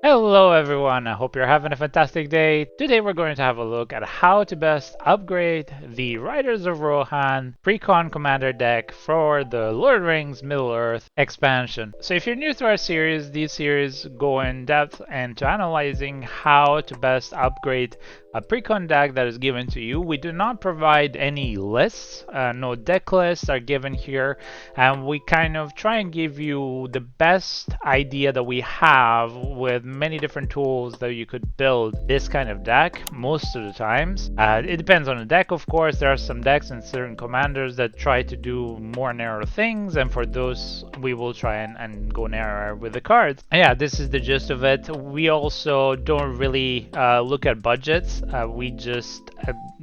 Hello everyone, I hope you're having a fantastic day. Today we're going to have a look at how to best upgrade the Riders of Rohan Precon Commander Deck for the Lord of the Rings Middle-earth expansion. So if you're new to our series, these series go in depth into analyzing how to best upgrade a precon deck that is given to you. We do not provide any lists, no deck lists are given here, and we kind of try and give you the best idea that we have with many different tools that you could build this kind of deck most of the times. It depends on the deck, of course. There are some decks and certain commanders that try to do more narrow things, and for those we will try and go narrower with the cards. And yeah, this is the gist of it. We also don't really look at budgets. We just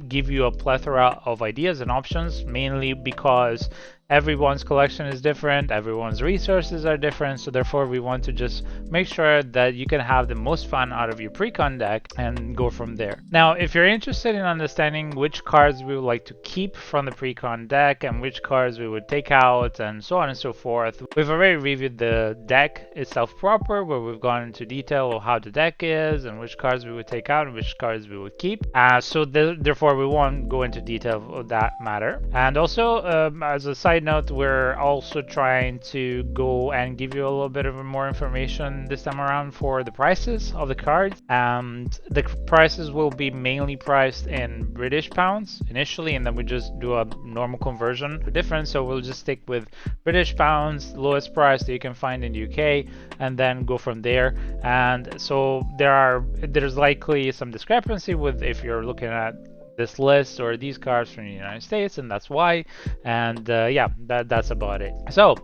give you a plethora of ideas and options, mainly because everyone's collection is different, everyone's resources are different, so therefore we want to just make sure that you can have the most fun out of your precon deck and go from there. Now, if you're interested in understanding which cards we would like to keep from the precon deck and which cards we would take out and so on and so forth, we've already reviewed the deck itself proper, where we've gone into detail of how the deck is and which cards we would take out and which cards we would keep. Therefore we won't go into detail of that matter. And also, as a side note, we're also trying to go and give you a little bit of more information this time around for the prices of the cards. And the prices will be mainly priced in British pounds initially, and then we just do a normal conversion for difference. So we'll just stick with British pounds, lowest price that you can find in the UK, and then go from there. And so there's likely some discrepancy with if you're looking at this list or these cards from the United States, and that's why. And yeah, that's about it. So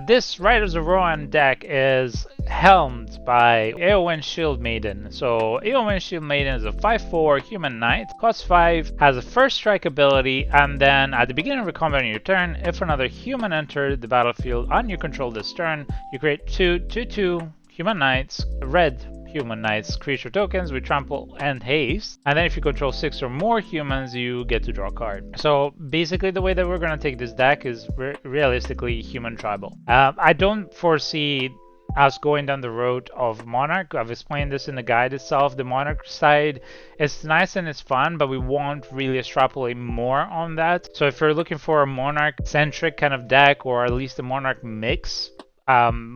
this Riders of Rohan deck is helmed by Eowyn Shieldmaiden. So Eowyn Shieldmaiden is a 5/4 human knight, costs 5, has a first strike ability, and then at the beginning of a combat on your turn, if another human entered the battlefield on your control this turn, you create 2/2 human knights, red human knights creature tokens with trample and haste, and then if you control 6 or more humans, you get to draw a card. So basically the way that we're going to take this deck is realistically human tribal. I don't foresee us going down the road of Monarch. I've explained this in the guide itself. The Monarch side is nice and it's fun, but we won't really extrapolate more on that. So if you're looking for a Monarch centric kind of deck, or at least a Monarch mix,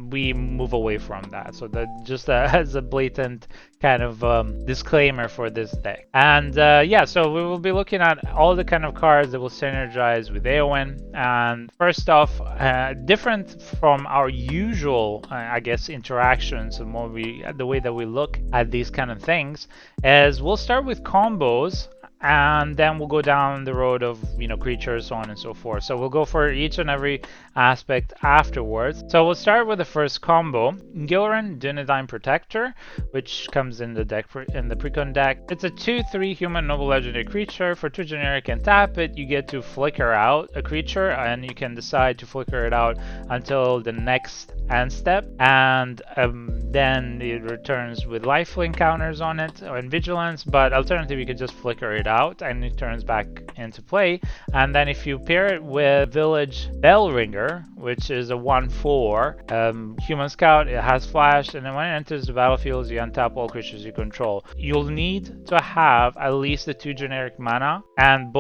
we move away from that. So that just as a blatant kind of disclaimer for this deck. And yeah, so we will be looking at all the kind of cards that will synergize with Eowyn. And first off, different from our usual, I guess, interactions and the way that we look at these kind of things, is we'll start with combos, and then we'll go down the road of, creatures, so on and so forth. So we'll go for each and every aspect afterwards. So we'll start with the first combo, Gilran Dunedain Protector, which comes in the deck in the precon deck. It's a 2/3 human noble legendary creature. For 2 generic and tap it, you get to flicker out a creature, and you can decide to flicker it out until the next end step, and then it returns with lifelink counters on it and vigilance, but alternatively you could just flicker it out and it turns back into play. And then if you pair it with Village Bellringer, which is a 1/4 human scout, it has flash, and then when it enters the battlefield you untap all creatures you control. You'll need to have at least the 2 generic mana, and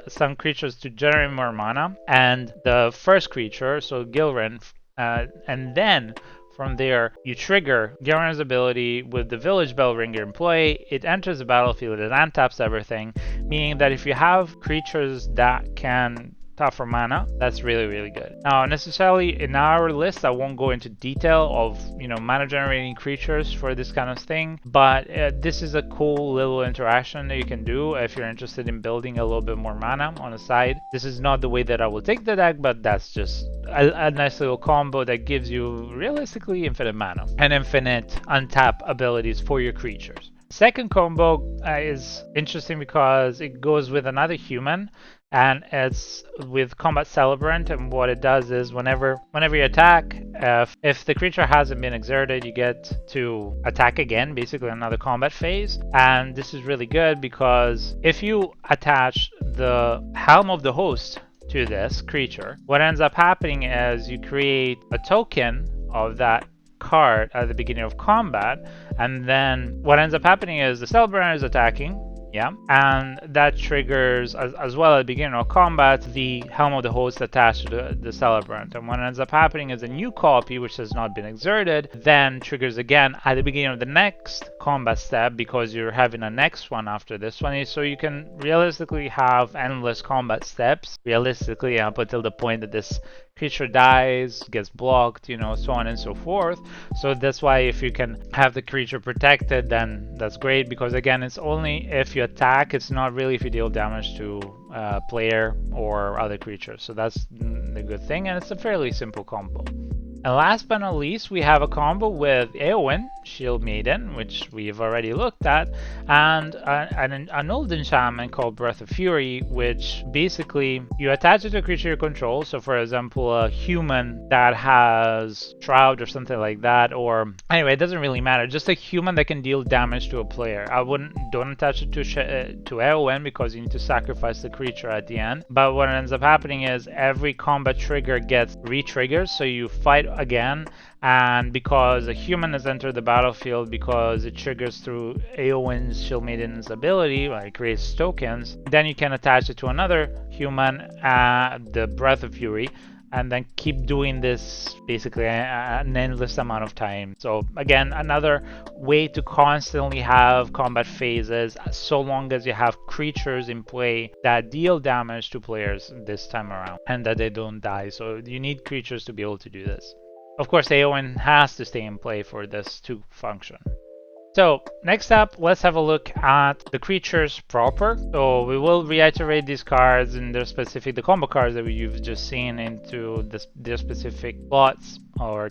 some creatures to generate more mana, and the first creature, so Gilran, and then from there, you trigger Gilran's ability with the Village Bellringer in play. It enters the battlefield, it untaps everything, meaning that if you have creatures that can tap for mana, that's really, really good. Now, necessarily in our list, I won't go into detail of, mana generating creatures for this kind of thing, but this is a cool little interaction that you can do if you're interested in building a little bit more mana on the side. This is not the way that I will take the deck, but that's just a nice little combo that gives you realistically infinite mana and infinite untap abilities for your creatures. Second combo is interesting because it goes with another human, and it's with Combat Celebrant, and what it does is whenever you attack, if the creature hasn't been exerted, you get to attack again, basically another combat phase. And this is really good because if you attach the Helm of the Host to this creature, what ends up happening is you create a token of that card at the beginning of combat, and then what ends up happening is the Celebrant is attacking. Yeah, and that triggers, as well at the beginning of combat, the Helm of the Host attached to the Celebrant. And what ends up happening is a new copy, which has not been exerted, then triggers again at the beginning of the next combat step, because you're having a next one after this one. So you can realistically have endless combat steps, realistically, up until the point that this creature dies, gets blocked, you know, so on and so forth. So that's why if you can have the creature protected, then that's great, because again, it's only if you attack, it's not really if you deal damage to a player or other creatures. So that's the good thing, and it's a fairly simple combo. And last but not least, we have a combo with Eowyn, Shieldmaiden, which we've already looked at, and an old enchantment called Breath of Fury, which basically you attach it to a creature you control. So for example, a human that has Shroud or something like that, or anyway, it doesn't really matter, just a human that can deal damage to a player. Don't attach it to Eowyn, because you need to sacrifice the creature at the end. But what ends up happening is every combat trigger gets re-triggered, so you fight again, and because a human has entered the battlefield, because it triggers through Eowyn's Shieldmaiden's ability, like it creates tokens, then you can attach it to another human, the Breath of Fury, and then keep doing this basically an endless amount of time. So again, another way to constantly have combat phases, so long as you have creatures in play that deal damage to players this time around and that they don't die. So you need creatures to be able to do this. Of course, Eowyn has to stay in play for this to function. So next up, let's have a look at the creatures proper. So we will reiterate these cards and their specific, the combo cards that you've just seen into their specific slots or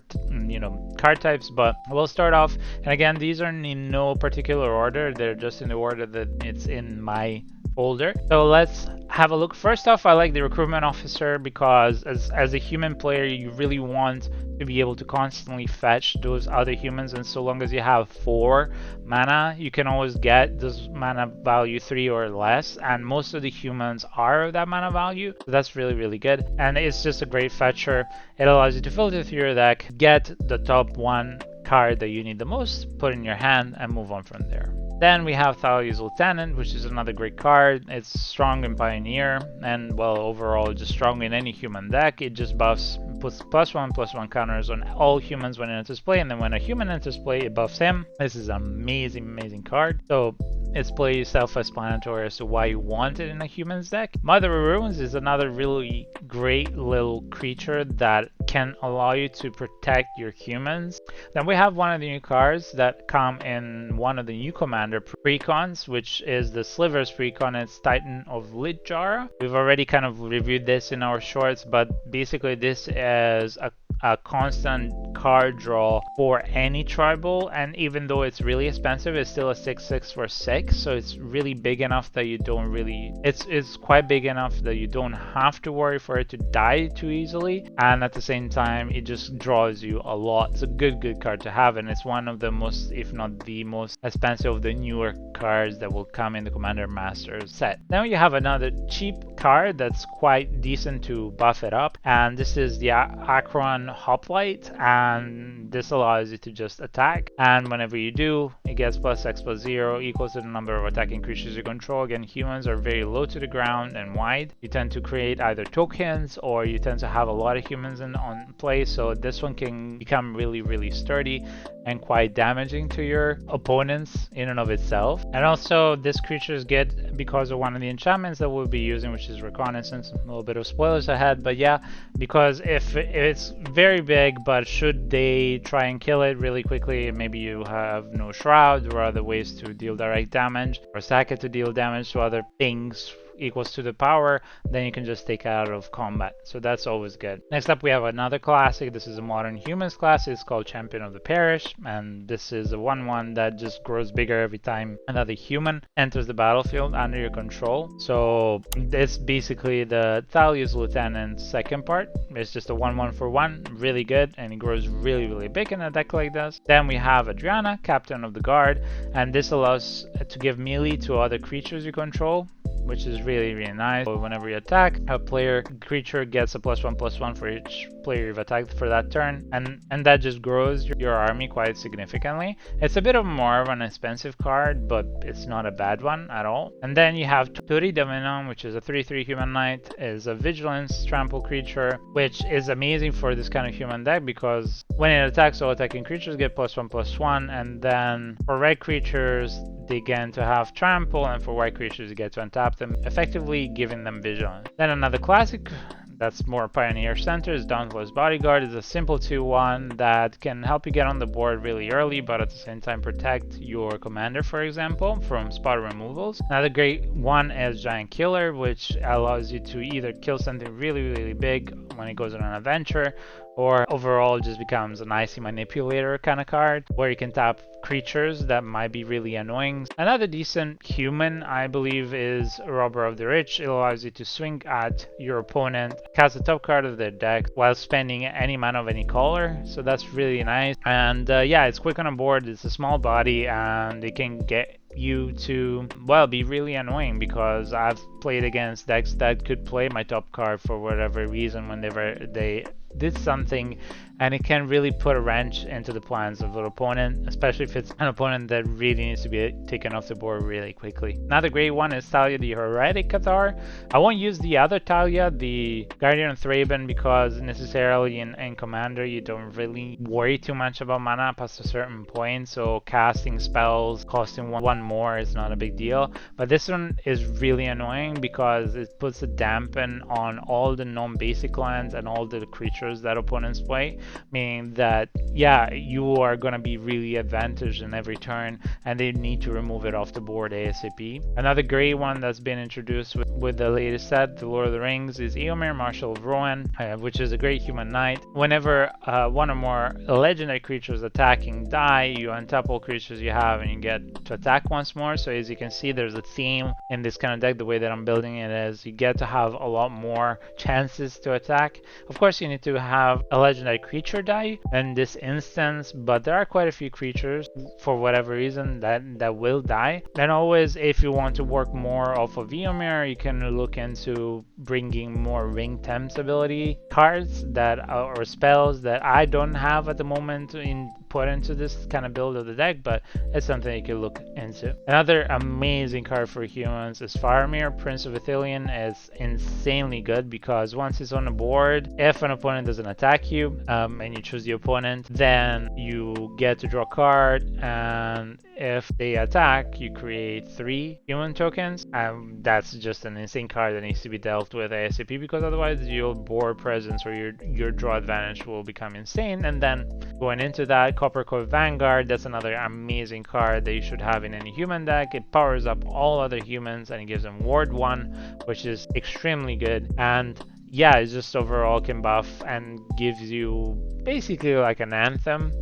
card types, but we'll start off. And again, these are in no particular order, they're just in the order that it's in my folder. So let's have a look. First off, I like the Recruitment Officer, because as a human player, you really want to be able to constantly fetch those other humans, and so long as you have 4 mana, you can always get this mana value 3 or less, and most of the humans are of that mana value, so that's really, really good. And it's just a great fetcher. It allows you to filter through your deck, get the top 1 card that you need the most, put in your hand, and move on from there. Then we have Thalia's Lieutenant, which is another great card. It's strong in Pioneer, and well, overall just strong in any human deck. It just puts +1/+1 counters on all humans when it enters play, and then when a human enters play, it buffs him. This is an amazing, amazing card. So it's play self-explanatory as to why you want it in a human's deck. Mother of Runes is another really great little creature that can allow you to protect your humans. Then we have one of the new cards that come in one of the new Commander precons, which is the Slivers precon. It's Titan of Littjara. We've already kind of reviewed this in our shorts, but basically this is a constant card draw for any tribal, and even though it's really expensive, it's still a 6/6 for 6, so it's really big enough that you don't really, it's quite big enough that you don't have to worry for it to die too easily, and at the same time it just draws you a lot. It's a good card to have, and it's one of the most, if not the most expensive of the newer cards that will come in the Commander Masters set. Now you have another cheap card that's quite decent to buff it up, and this is the Akron Hoplite, and this allows you to just attack, and whenever you do, it gets +X+0 equals to the number of attacking creatures you control. Again, humans are very low to the ground and wide. You tend to create either tokens, or you tend to have a lot of humans on play, so this one can become really, really sturdy and quite damaging to your opponents in and of itself. And also this creature is good because of one of the enchantments that we'll be using, which is Reconnaissance. A little bit of spoilers ahead, but yeah, because if it's very big, but should they try and kill it really quickly, maybe you have no Shroud or other ways to deal direct damage, or sack it to deal damage to other things equals to the power, then you can just take it out of combat. So that's always good. Next up, we have another classic. This is a modern humans classic. It's called Champion of the Parish, and this is a 1/1 that just grows bigger every time another human enters the battlefield under your control. So it's basically the Thalia's Lieutenant second part. It's just a 1/1 for 1, really good, and it grows really, really big in a deck like this. Then we have Adriana, Captain of the Guard, and this allows to give melee to other creatures you control which is really nice. So whenever you attack, a player creature gets a +1/+1 for each player you've attacked for that turn, and that just grows your army quite significantly. It's a bit of more of an expensive card, but it's not a bad one at all. And then you have Turi Dominon, which is a 3/3 human knight, is a vigilance trample creature, which is amazing for this kind of human deck because when it attacks, all attacking creatures get +1/+1, and then for red creatures they get to have trample, and for white creatures you get to untap them, effectively giving them vigilance. Then another classic that's more Pioneer Center is Dauntless Bodyguard. It's a simple 2/1 that can help you get on the board really early, but at the same time protect your commander, for example, from spot removals. Another great one is Giant Killer, which allows you to either kill something really big when it goes on an adventure, or overall just becomes an icy manipulator kind of card where you can tap creatures that might be really annoying. Another decent human, I believe, is Robber of the Rich. It allows you to swing at your opponent, cast the top card of their deck while spending any mana of any color, so that's really nice. And yeah, it's quick on the board, it's a small body, and it can get you to, well, be really annoying because I've played against decks that could play my top card for whatever reason whenever they did something, and it can really put a wrench into the plans of the opponent, especially if it's an opponent that really needs to be taken off the board really quickly. Another great one is Talia the Heretic Cathar. I won't use the other Talia, the Guardian of Thraben, because necessarily in Commander you don't really worry too much about mana past a certain point, so casting spells costing one more is not a big deal. But this one is really annoying because it puts a dampen on all the non-basic lands and all the creatures that opponents play, meaning that, yeah, you are going to be really advantaged in every turn and they need to remove it off the board ASAP. Another great one that's been introduced with the latest set, The Lord of the Rings, is Eowyn, Marshal of Rohan, which is a great human knight. Whenever one or more legendary creatures attacking die, you untap all creatures you have and you get to attack once more. So as you can see, there's a theme in this kind of deck. The way that I'm building it is you get to have a lot more chances to attack. Of course, you need to have a legendary creature die in this instance, but there are quite a few creatures for whatever reason that will die. And always, if you want to work more off of Eomer, you can look into bringing more ring temps ability cards that or spells that I don't have at the moment put into this kind of build of the deck, but it's something you can look into. Another amazing card for humans is Faramir, Prince of Ithilien. Is insanely good because once it's on the board, if an opponent doesn't attack you and you choose the opponent, then you get to draw a card, and if they attack, you create 3 human tokens. That's just an insane card that needs to be dealt with ASAP because otherwise your board presence or your draw advantage will become insane. And then going into that, Coppercore Vanguard, that's another amazing card that you should have in any human deck. It powers up all other humans and it gives them Ward 1, which is extremely good. And yeah, it just overall can buff and gives you basically like an anthem.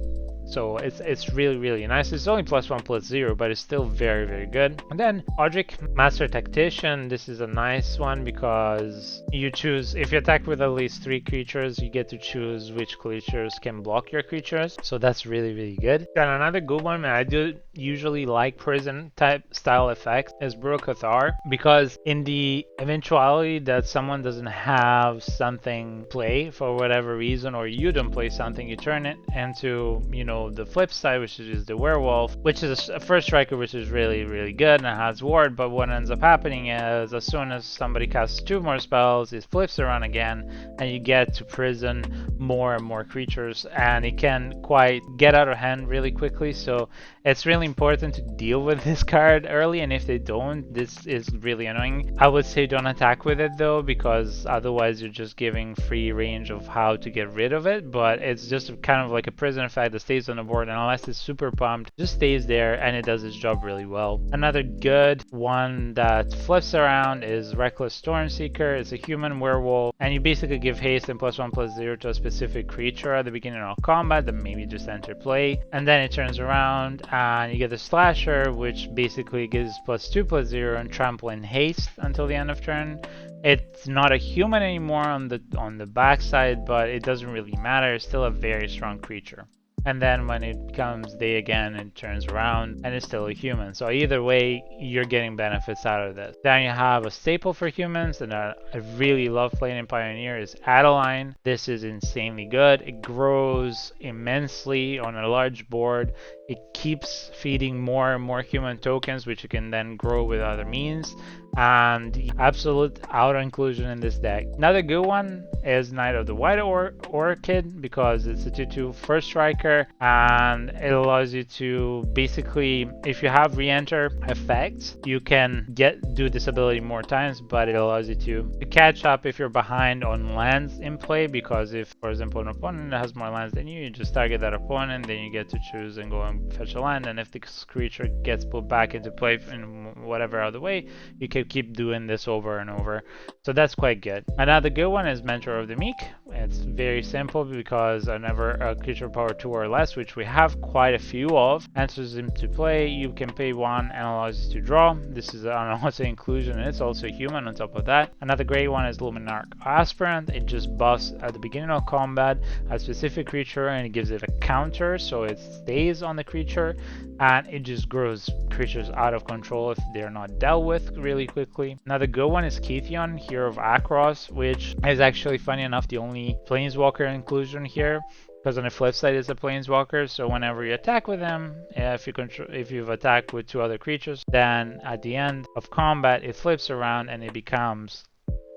So it's really nice. It's only +1/+0, but it's still very good. And then Odric, Master Tactician. This is a nice one because you choose, if you attack with at least 3 creatures, you get to choose which creatures can block your creatures. So that's really good. And another good one, and I do usually like prison type style effects, is Brew Cathar, because in the eventuality that someone doesn't have something play for whatever reason, or you don't play something, you turn it into, you know, the flip side, which is the werewolf, which is a first striker, which is really good and has ward. But what ends up happening is as soon as somebody casts 2 more spells, it flips around again and you get to prison more and more creatures, and it can quite get out of hand really quickly. So it's really important to deal with this card early, and if they don't, this is really annoying. I would say don't attack with it though, because otherwise you're just giving free range of how to get rid of it. But it's just kind of like a prison effect that stays on the board, and unless it's super pumped, just stays there and it does its job really well. Another good one that flips around is Reckless Stormseeker. It's a human werewolf, and you basically give haste and +1/+0 to a specific creature at the beginning of combat that maybe just enter play, and then it turns around and you get the Slasher, which basically gives +2/+0 and trample and haste until the end of turn. It's not a human anymore on the backside, but it doesn't really matter. It's still a very strong creature. and then when it becomes day again, it turns around and it's still a human. So either way, you're getting benefits out of this. Then you have a staple for humans, and I really love playing in Pioneer, is Adeline. This is insanely good. It grows immensely on a large board. It keeps feeding more and more human tokens, which you can then grow with other means, and absolute auto inclusion in this deck. Another good one is Knight of the White Orchid, because it's a 2/2 first striker, and it allows you to basically, if you have re-enter effects, you can do this ability more times, but it allows you to catch up if you're behind on lands in play, because if, for example, an opponent has more lands than you just target that opponent, then you get to choose and go and fetch a land, and if the creature gets put back into play in whatever other way, you can keep doing this over and over. So that's quite good. Another good one is Mentor of the Meek. It's very simple, because whenever a creature power 2 or less, which we have quite a few of, enters into play, you can pay 1 and allows you to draw. This is an auto inclusion, and it's also human on top of that. Another great one is Luminarch Aspirant. It just buffs at the beginning of combat a specific creature, and it gives it a counter, so it stays on the creature, and it just grows creatures out of control if they're not dealt with really quickly. Another good one is Keithion, Hero of Akros, which is actually, funny enough, the only Planeswalker inclusion here, because on the flip side it's a Planeswalker. So whenever you attack with him, if you've attacked with 2 other creatures, then at the end of combat it flips around and it becomes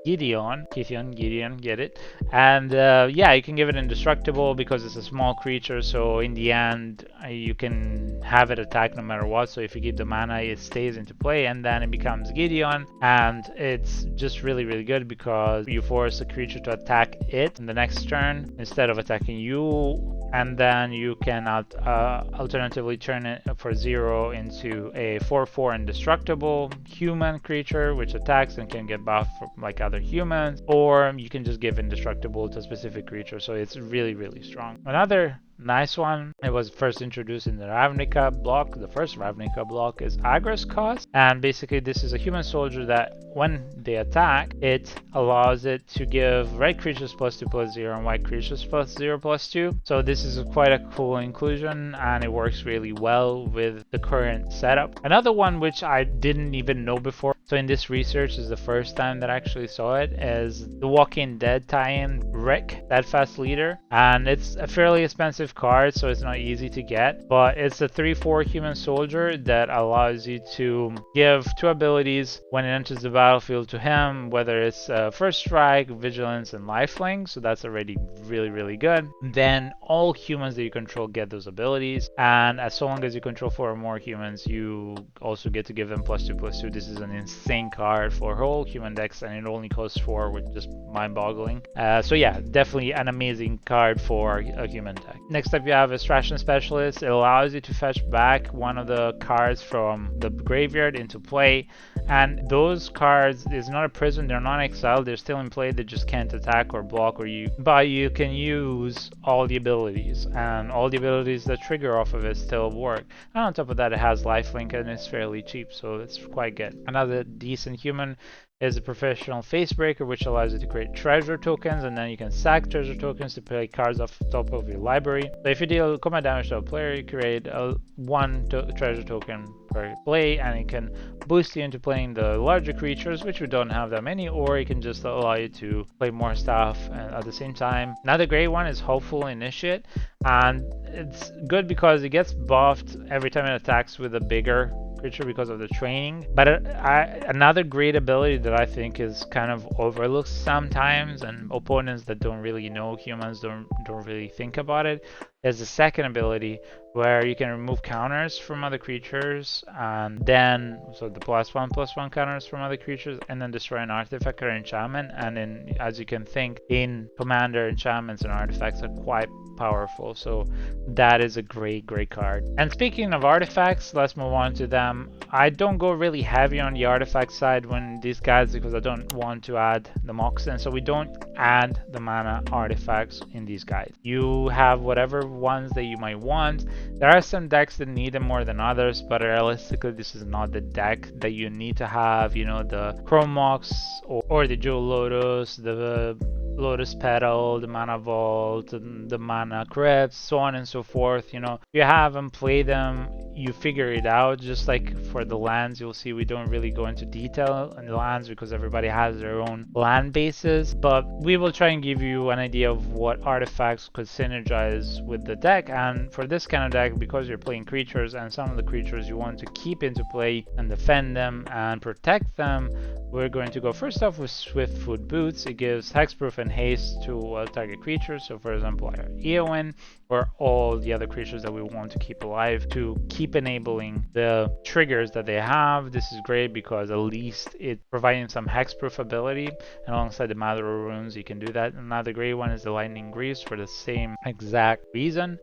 Gideon, get it? And yeah, you can give it indestructible because it's a small creature, so in the end you can have it attack no matter what. So if you keep the mana, it stays into play, and then it becomes Gideon, and it's just really, really good because you force a creature to attack it in the next turn instead of attacking you, and then you can alternatively turn it for 0 into a 4/4 indestructible human creature which attacks and can get buffed like other humans, or you can just give indestructible to a specific creature. So it's really, really strong. Another nice one, it was first introduced in the Ravnica block. The first Ravnica block is Agros Cost, and basically this is a human soldier that when they attack, it allows it to give red creatures +2/+0 and white creatures +0/+2. So this is quite a cool inclusion, and it works really well with the current setup. Another one which I didn't even know before, so in this research is the first time that I actually saw it, is the Walking Dead tie-in Rick, Steadfast Leader, and it's a fairly expensive card, so it's not easy to get, but it's a 3/4 human soldier that allows you to give 2 abilities when it enters the battlefield to him, whether it's First Strike, Vigilance, and Lifelink, so that's already really, really good. Then all humans that you control get those abilities, and as long as you control 4 or more humans, you also get to give them +2/+2. This is an insane card for whole human decks, and it only costs 4, which is just mind-boggling. So yeah, definitely an amazing card for a human deck. Next up, you have Extraction Specialist. It allows you to fetch back one of the cards from the graveyard into play, and those cards is not a prison, they're not exiled, they're still in play, they just can't attack or block but you can use all the abilities, and all the abilities that trigger off of it still work. And on top of that, it has lifelink and it's fairly cheap, so it's quite good. Another decent human is a Professional Facebreaker, which allows you to create treasure tokens, and then you can sack treasure tokens to play cards off the top of your library. So if you deal combat damage to a player, you create one treasure token per play, and it can boost you into playing the larger creatures, which we don't have that many, or it can just allow you to play more stuff at the same time. Another great one is Hopeful Initiate, and it's good because it gets buffed every time it attacks with a bigger creature because of the training. But another great ability that I think is kind of overlooked sometimes, and opponents that don't really know humans don't really think about it, is the second ability, where you can remove counters from other creatures, and then so the +1/+1 counters from other creatures, and then destroy an artifact or enchantment. And then, as you can think, in Commander, enchantments and artifacts are quite powerful, so that is a great card. And speaking of artifacts, let's move on to them. I don't go really heavy on the artifact side when these guys, because I don't want to add the Moxen, so we don't add the mana artifacts in these guys. You have whatever ones that you might want. There are some decks that need them more than others, but realistically this is not the deck that you need to have, you know, the Chrome Mox or the Jewel Lotus, the Lotus Petal, the Mana Vault, the Mana Crypt, so on and so forth. You know, you have them, play them, you figure it out. Just like for the lands, you'll see we don't really go into detail on the lands because everybody has their own land bases, but we will try and give you an idea of what artifacts could synergize with the deck. And for this kind of deck, because you're playing creatures and some of the creatures you want to keep into play and defend them and protect them, we're going to go first off with Swift Foot Boots. It gives hexproof and haste to target creatures. So for example, Eowyn or all the other creatures that we want to keep alive, to keep enabling the triggers that they have. This is great because at least it's providing some hexproof ability, and alongside the Mother of Runes you can do that. Another great one is the Lightning Greaves for the same exact reason.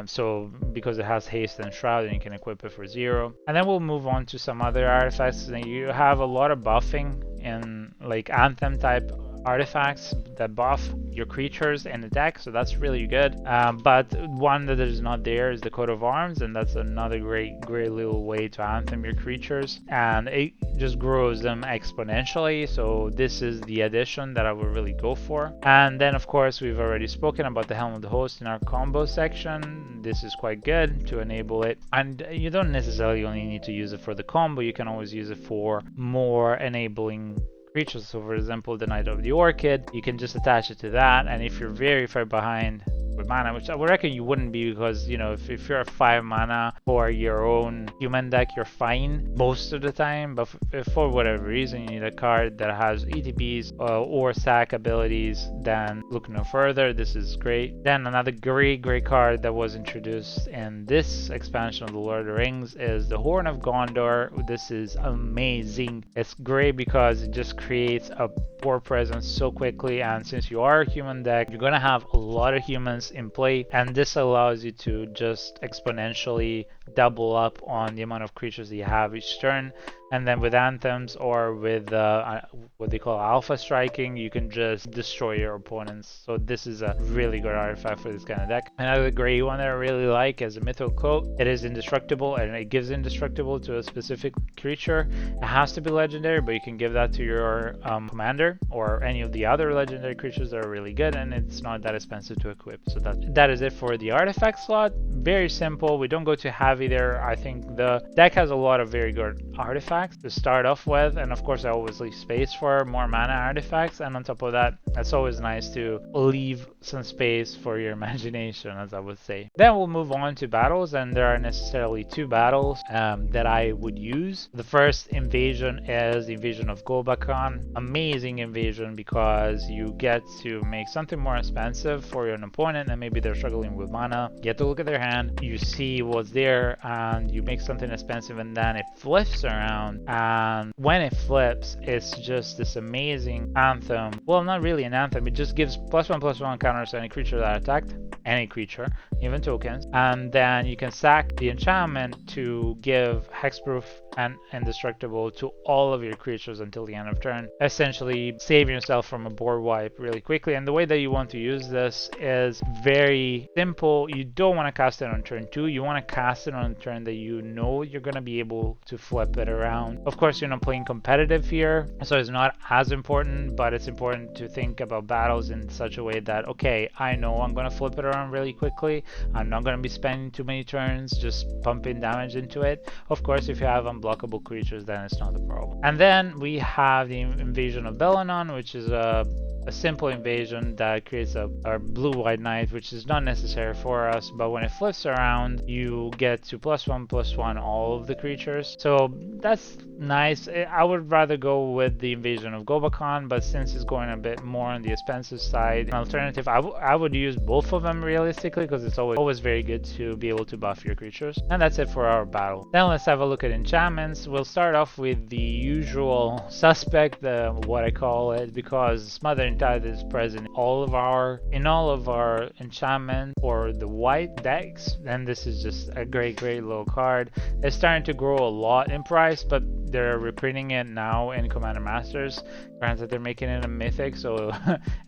So because it has haste and shroud, and you can equip it for 0. And then we'll move on to some other artifacts. You have a lot of buffing in like Anthem type artifacts that buff your creatures in the deck, so that's really good. But one that is not there is the Coat of Arms, and that's another great little way to anthem your creatures, and it just grows them exponentially. So this is the addition that I would really go for. And then of course we've already spoken about the Helm of the Host in our combo section. This is quite good to enable it, and you don't necessarily only need to use it for the combo. You can always use it for more enabling creatures. So for example, the Knight of the Orchid, you can just attach it to that, and if you're very far behind with mana, which I would reckon you wouldn't be, because you know, if you're a 5 mana for your own human deck, you're fine most of the time. But if for whatever reason you need a card that has ETBs or sack abilities, then look no further. This is great. Then another great card that was introduced in this expansion of the Lord of the Rings is the Horn of Gondor. This is amazing. It's great because it just creates a board presence so quickly, and since you are a human deck, you're gonna have a lot of humans in play, and this allows you to just exponentially double up on the amount of creatures that you have each turn. And then with anthems or with what they call alpha striking, you can just destroy your opponents. So this is a really good artifact for this kind of deck. Another great one that I really like is a Mythical Coat. It is indestructible, and it gives indestructible to a specific creature. It has to be legendary, but you can give that to your commander or any of the other legendary creatures that are really good, and it's not that expensive to equip. So that is it for the artifact slot. Very simple. We don't go too heavy there. I think the deck has a lot of very good artifacts to start off with, and of course I always leave space for more mana artifacts, and on top of that, it's always nice to leave some space for your imagination, as I would say. Then we'll move on to battles, and there are necessarily 2 battles that I would use. The first invasion is the Invasion of Golbakan. Amazing invasion because you get to make something more expensive for your opponent, and maybe they're struggling with mana. You get to look at their hand, you see what's there, and you make something expensive, and then it flips around. And when it flips, it's just this amazing anthem. Well, not really an anthem, it just gives +1/+1 counters to any creature that attacked, any creature, even tokens. And then you can sack the enchantment to give hexproof and indestructible to all of your creatures until the end of turn, essentially saving yourself from a board wipe really quickly. And the way that you want to use this is very simple. You don't want to cast it on turn 2, you want to cast it on a turn that you know you're going to be able to flip it around. Of course, you're not playing competitive here, so it's not as important, but it's important to think about battles in such a way that, okay, I know I'm going to flip it around really quickly, I'm not going to be spending too many turns just pumping damage into it. Of course, if you have unblockable creatures, then it's not a problem. And then we have the Invasion of Belanon, which is a simple invasion that creates a blue-white knight, which is not necessary for us, but when it flips around, you get to +1/+1 all of the creatures. So that's nice. I would rather go with the Invasion of Golbakan, but since it's going a bit more on the expensive side, an alternative, I would use both of them realistically, because it's always very good to be able to buff your creatures. And that's it for our battle. Then let's have a look at enchantments. We'll start off with the usual suspect, what I call it, because Smother White Tide is present in all of our enchantment or the white decks, and this is just a great little card. It's starting to grow a lot in price, but they're reprinting it now in Commander Masters. Granted, they're making it a mythic, so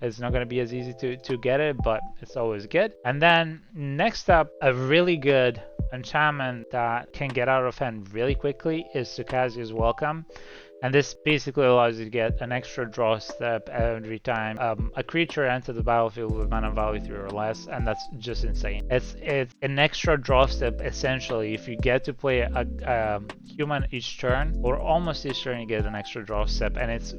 it's not going to be as easy to get it, but it's always good. And then next up, a really good enchantment that can get out of hand really quickly is Sukazia's Welcome. And this basically allows you to get an extra draw step every time a creature enters the battlefield with mana value 3 or less, and that's just insane. It's an extra draw step essentially. If you get to play a human each turn, or almost each turn, you get an extra draw step, and it's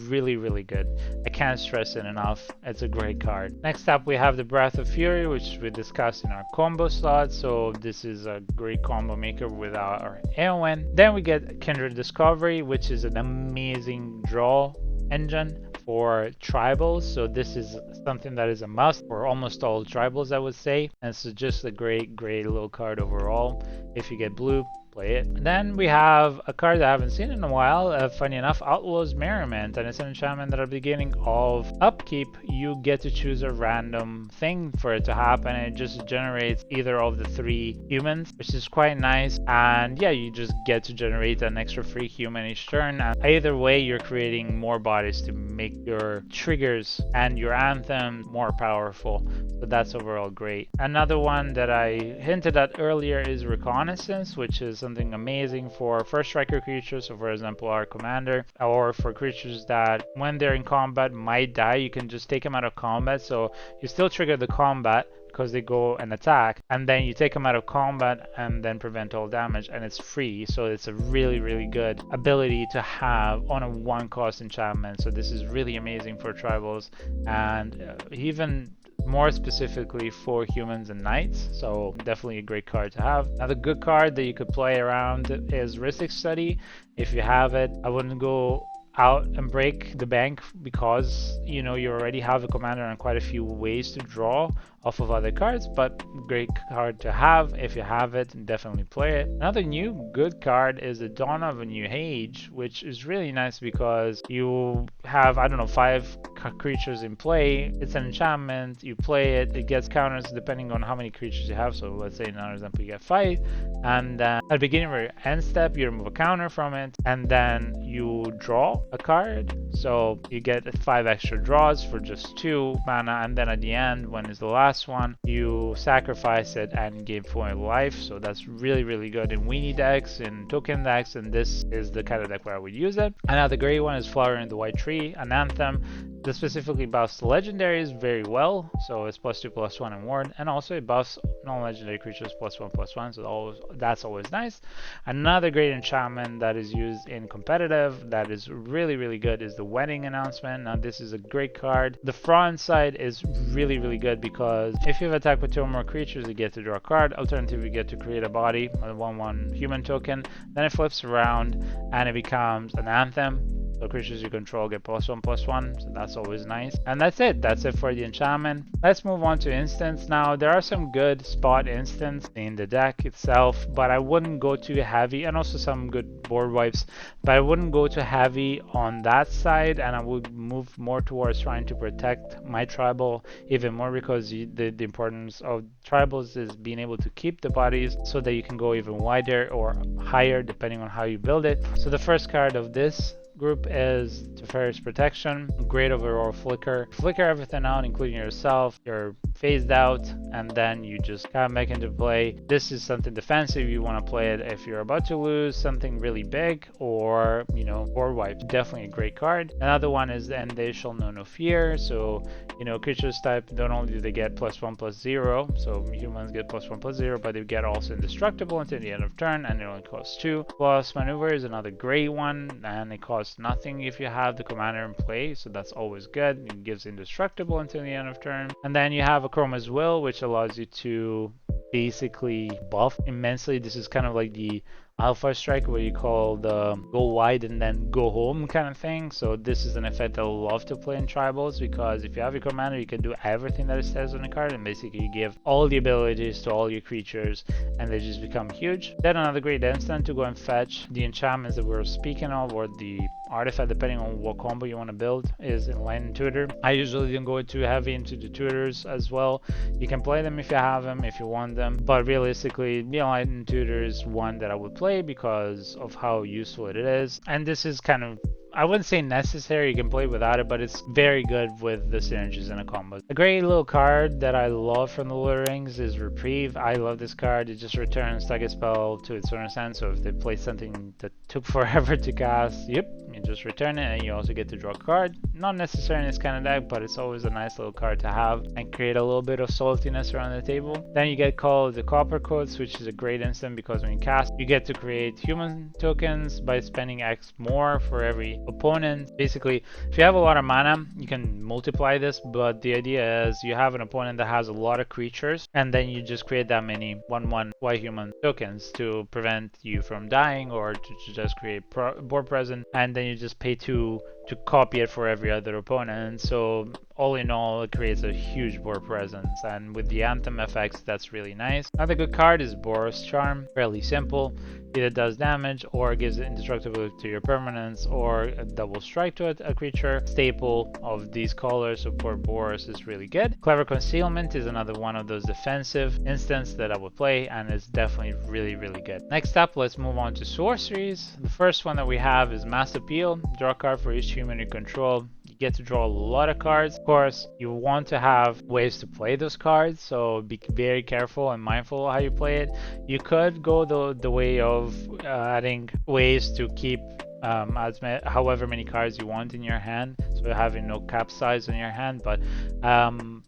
really good. I can't stress it enough. It's a great card. Next up, we have the Breath of Fury, which we discussed in our combo slot. So this is a great combo maker with our Eowyn. Then we get Kindred Discovery, which is an amazing draw engine for tribals. So this is something that is a must for almost all tribals, I would say. And so just a great little card overall. If you get blue, play it. Then we have a card that I haven't seen in a while, funny enough, Outlaw's Merriment, and it's an enchantment that at the beginning of upkeep you get to choose a random thing for it to happen, and it just generates either of the 3 humans, which is quite nice. And yeah, you just get to generate an extra free human each turn, and either way you're creating more bodies to make your triggers and your anthem more powerful. So that's overall great. Another one that I hinted at earlier is Reconnaissance, which is something amazing for first striker creatures, so for example our commander, or for creatures that when they're in combat might die. You can just take them out of combat, so you still trigger the combat because they go and attack, and then you take them out of combat and then prevent all damage, and it's free. So it's a really good ability to have on a 1-cost enchantment. So this is really amazing for tribals, and even more specifically for humans and knights. So definitely a great card to have. Another good card that you could play around is Rhystic Study. If you have it, I wouldn't go out and break the bank, because you know you already have a commander and quite a few ways to draw off of other cards, but great card to have. If you have it, definitely play it. Another new good card is the Dawn of a New Age, which is really nice because you have, I don't know, 5 creatures in play. It's an enchantment, you play it, it gets counters depending on how many creatures you have. So let's say in another example you get 5, and at the beginning of your end step you remove a counter from it, and then you draw a card. So you get 5 extra draws for just 2 mana, and then at the end, when it's the last one, you sacrifice it and gain 4 life. So that's really good in weenie decks, in token decks, and this is the kind of deck where I would use it. Another great one is Flower in the White Tree, an anthem. This specifically buffs legendaries very well, so it's +2/+1 in ward, and also it buffs non-legendary creatures +1/+1, so that's always nice. Another great enchantment that is used in competitive that is really good is the Wedding Announcement. Now this is a great card. The front side is really good because if you have attack with 2 or more creatures, you get to draw a card. Alternatively, you get to create a body, a 1/1 human token. Then it flips around and it becomes an anthem. So creatures you control get +1/+1, so that's always nice. And that's it for the enchantment. Let's move on to instants now. There are some good spot instants in the deck itself, but I wouldn't go too heavy, and also some good board wipes, but I wouldn't go too heavy on that side, and I would move more towards trying to protect my tribal even more, because the importance of tribals is being able to keep the bodies so that you can go even wider or higher depending on how you build it. So the first card of this group is Teferi's Protection. Great overall flicker. Flicker everything out, including yourself. You're phased out, and then you just come back into play. This is something defensive. You want to play it if you're about to lose something really big, or you know, board wipe. Definitely a great card. Another one is And They Shall Know No Fear. So you know, creatures type, not only do they get +1/+0, so humans get +1/+0, but they get also indestructible until the end of turn, and it only costs 2. Plus Maneuver is another great one, and it costs nothing if you have the commander in play, so that's always good. It gives indestructible until the end of turn. And then you have Chroma's Will, which allows you to basically buff immensely. This is kind of like the Alpha Strike, where you call the go wide and then go home kind of thing. So this is an effect I love to play in tribals, because if you have your commander, you can do everything that it says on the card, and basically you give all the abilities to all your creatures and they just become huge. Then another great instant to go and fetch the enchantments that we were speaking of, or the artifact, depending on what combo you want to build, is Enlightened Tutor. I usually don't go too heavy into the tutors as well. You can play them if you have them, if you want them, but realistically, the Enlightened Tutor is one that I would play because of how useful it is. And this is kind of, I wouldn't say necessary, you can play without it, but it's very good with the synergies in a combo. A great little card that I love from the Lord of the Rings is Reprieve. I love this card. It just returns target spell to its owner's hand, so if they play something that took forever to cast, yep, you just return it, and you also get to draw a card. Not necessarily in this kind of deck, but it's always a nice little card to have and create a little bit of saltiness around the table. Then you get called the Copper Coats, which is a great instant because when you cast, you get to create human tokens by spending X more for every opponent. Basically, if you have a lot of mana, you can multiply this, but the idea is you have an opponent that has a lot of creatures, and then you just create that many 1/1 white human tokens to prevent you from dying, or to just create board present, and then you just pay 2 to copy it for every other opponent. So all in all, it creates a huge board presence, and with the Anthem effects, that's really nice. Another good card is Boros Charm. Fairly simple. Either does damage or gives indestructibility to your permanents, or a double strike to a creature. Staple of these colors, so for Boros is really good. Clever Concealment is another one of those defensive instants that I would play, and it's definitely really good. Next up, let's move on to sorceries. The first one that we have is Mass Appeal. Draw a card for each human you control. You get to draw a lot of cards. Of course, you want to have ways to play those cards, so be very careful and mindful how you play it. You could go the way of adding ways to keep however many cards you want in your hand, so having no cap size on your hand, but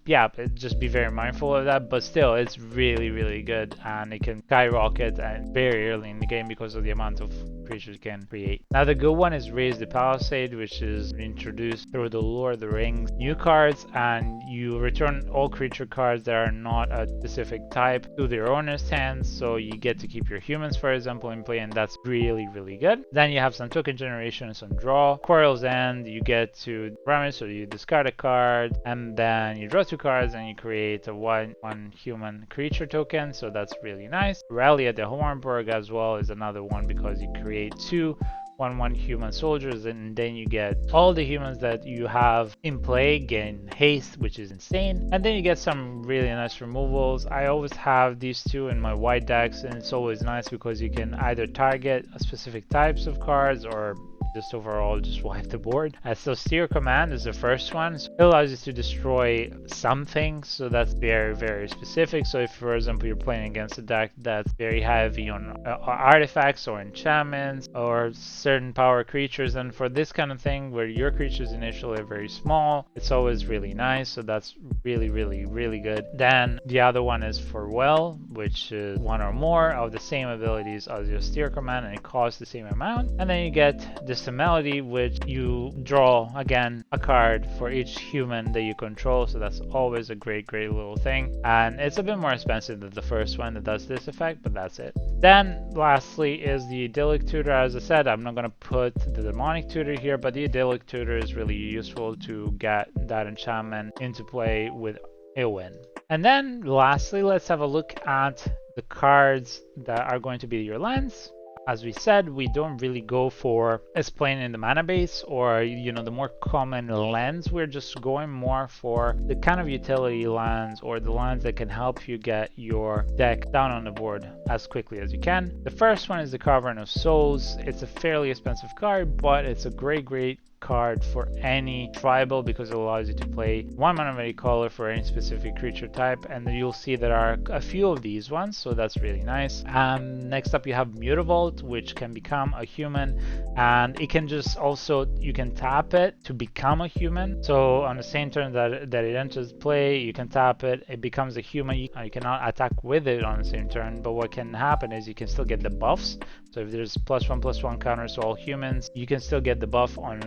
yeah, just be very mindful of that. But still, it's really good, and it can skyrocket and very early in the game because of the amount of creatures you can create. Now the good one is Raise the Palisade, which is introduced through the Lord of the Rings new cards, and you return all creature cards that are not a specific type to their owner's hands, so you get to keep your humans, for example, in play, and that's really good. Then you have some token generation and some draw. Quarrel's End, you get to Pyramid, so you discard a card, and then you draw 2 cards and you create a one human creature token, so that's really nice. Rally at the Hornburg as well is another one, because you create 2 1/1 human soldiers, and then you get all the humans that you have in play gain haste, which is insane, and then you get some really nice removals. I always have these 2 in my white decks, and it's always nice because you can either target specific types of cards or just overall just wipe the board. So Steer Command is the first one. So it allows you to destroy something, so that's very specific. So if, for example, you're playing against a deck that's very heavy on artifacts or enchantments or certain power creatures, and for this kind of thing where your creatures initially are very small, it's always really nice. So that's really good. Then the other one is for Well, which is 1 or more of the same abilities as your Steer Command, and it costs the same amount. And then you get this Melody, which you draw again a card for each human that you control, so that's always a great little thing, and it's a bit more expensive than the first one that does this effect, but that's it. Then lastly is the Idyllic Tutor. As I said, I'm not going to put the Demonic Tutor here, but the Idyllic Tutor is really useful to get that enchantment into play with Eowyn. And then lastly, let's have a look at the cards that are going to be your lands. As we said, we don't really go for explaining the mana base or, you know, the more common lands. We're just going more for the kind of utility lands, or the lands that can help you get your deck down on the board as quickly as you can. The first one is the Cavern of Souls. It's a fairly expensive card, but it's a great card for any tribal because it allows you to play 1 mana of any color for any specific creature type, and you'll see there are a few of these ones, so that's really nice. Next up you have Mutavault, which can become a human, and it can just also, you can tap it to become a human. So on the same turn that it enters play, you can tap it, it becomes a human. You cannot attack with it on the same turn, but what can happen is you can still get the buffs. So if there's +1/+1 counters to all humans, you can still get the buff on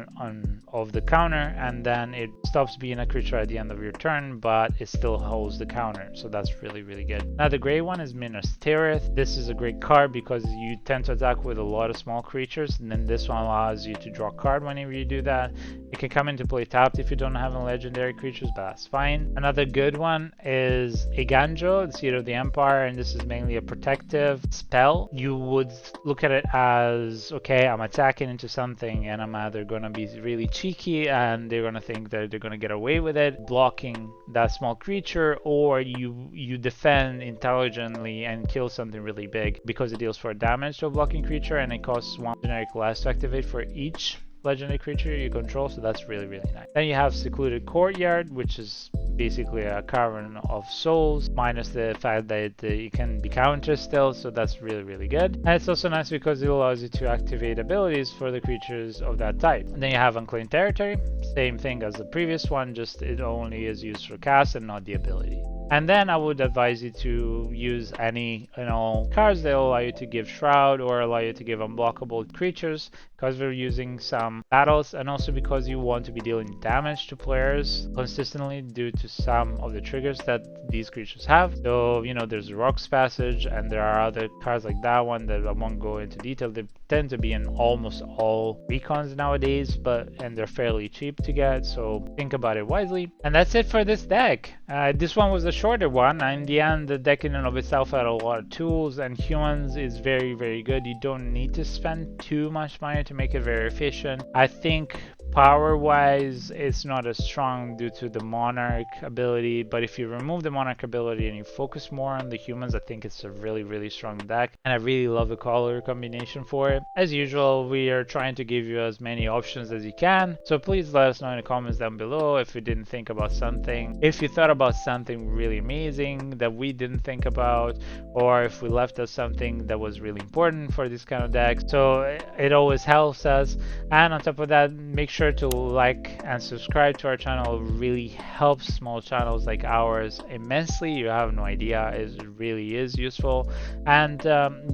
of the counter, and then it stops being a creature at the end of your turn, but it still holds the counter. So that's really, really good. Now the gray one is Minas Tirith. This is a great card because you tend to attack with a lot of small creatures, and then this one allows you to draw a card whenever you do that. It can come into play tapped if you don't have any legendary creatures, but that's fine. Another good one is Eiganjo, the Seed of the Empire, and this is mainly a protective spell. You would look at it as, okay, I'm attacking into something and I'm either going to be really cheeky and they're going to think that they're going to get away with it, blocking that small creature, or you defend intelligently and kill something really big because it deals 4 damage to a blocking creature and it costs 1 generic less to activate for each legendary creature you control, so that's really, really nice. Then you have Secluded Courtyard, which is basically a Cavern of Souls, minus the fact that it can be countered still, so that's really, really good. And it's also nice because it allows you to activate abilities for the creatures of that type. And then you have Unclaimed Territory, same thing as the previous one, just it only is used for cast and not the ability. And then I would advise you to use any and all cards that allow you to give Shroud or allow you to give unblockable creatures, because we're using some battles, and also because you want to be dealing damage to players consistently due to some of the triggers that these creatures have. So, you know, there's Rock's Passage, and there are other cards like that one that I won't go into detail. They tend to be in almost all precons nowadays, and they're fairly cheap to get, so think about it wisely. And that's it for this deck. This one was a shorter one. In the end, the deck in and of itself had a lot of tools, and humans is very, very good. You don't need to spend too much money to make it very efficient. I think power wise it's not as strong due to the Monarch ability, but if you remove the Monarch ability and you focus more on the humans, I think it's a really, really strong deck, and I really love the color combination for it. As usual, we are trying to give you as many options as you can, so please let us know in the comments down below if you didn't think about something, if you thought about something really amazing that we didn't think about, or if we left out something that was really important for this kind of deck. So it always helps us, and on top of that, make sure to like and subscribe to our channel. It really helps small channels like ours immensely. You have no idea, it really is useful. And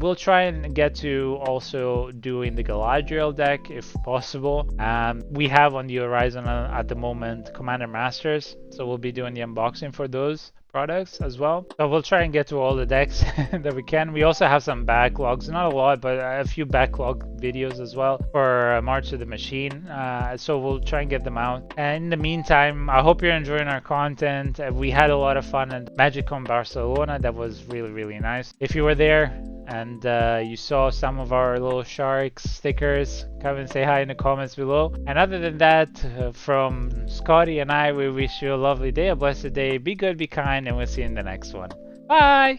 we'll try and get to also doing the Galadriel deck if possible. We have on the horizon at the moment Commander Masters, so we'll be doing the unboxing for those products as well. So we'll try and get to all the decks that we can. We also have some backlogs, not a lot, but a few backlog videos as well for March of the Machine. So we'll try and get them out. And in the meantime, I hope you're enjoying our content. We had a lot of fun at MagicCon Barcelona. That was really, really nice. If you were there and you saw some of our little sharks stickers, come and say hi in the comments below. And other than that, from Scotty and I, we wish you a lovely day, a blessed day. Be good, be kind, and we'll see you in the next one. Bye!